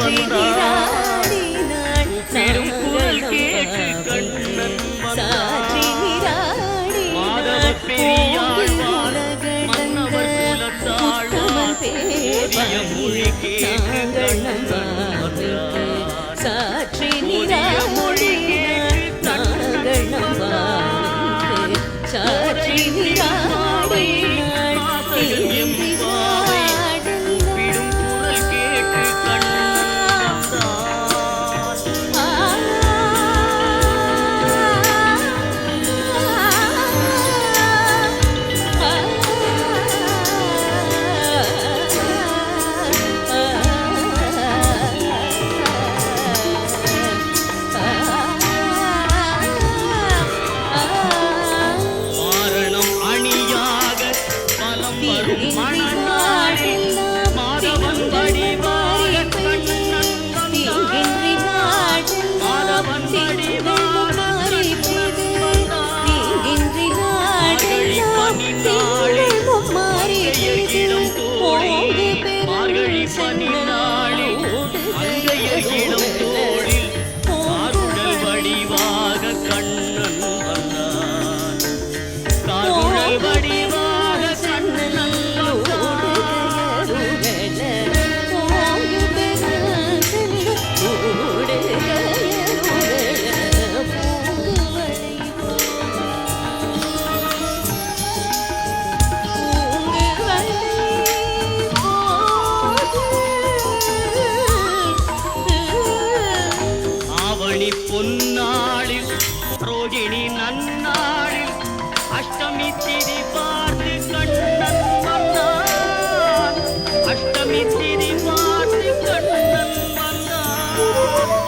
வந்தான் பெரும் குரல் கேட்டு கண்ணன் வந்தான் மாதவ பெரியாழ்வார் மன்னவர் குலத்தாழ்வார் ஓதிய மொழி கேட்டு கண்ணன் வந்தான் சாற்றி ஓதிய மொழி கேட்டு கண்ணன் வந்தான் சாற்றி நிராடி பொன்னாளில் ரோகிணி நன்னாளில் அஷ்டமி திதி பார்த்து கண்ணன் வந்தான் அஷ்டமி திதி பார்த்து கண்ணன் வந்தான்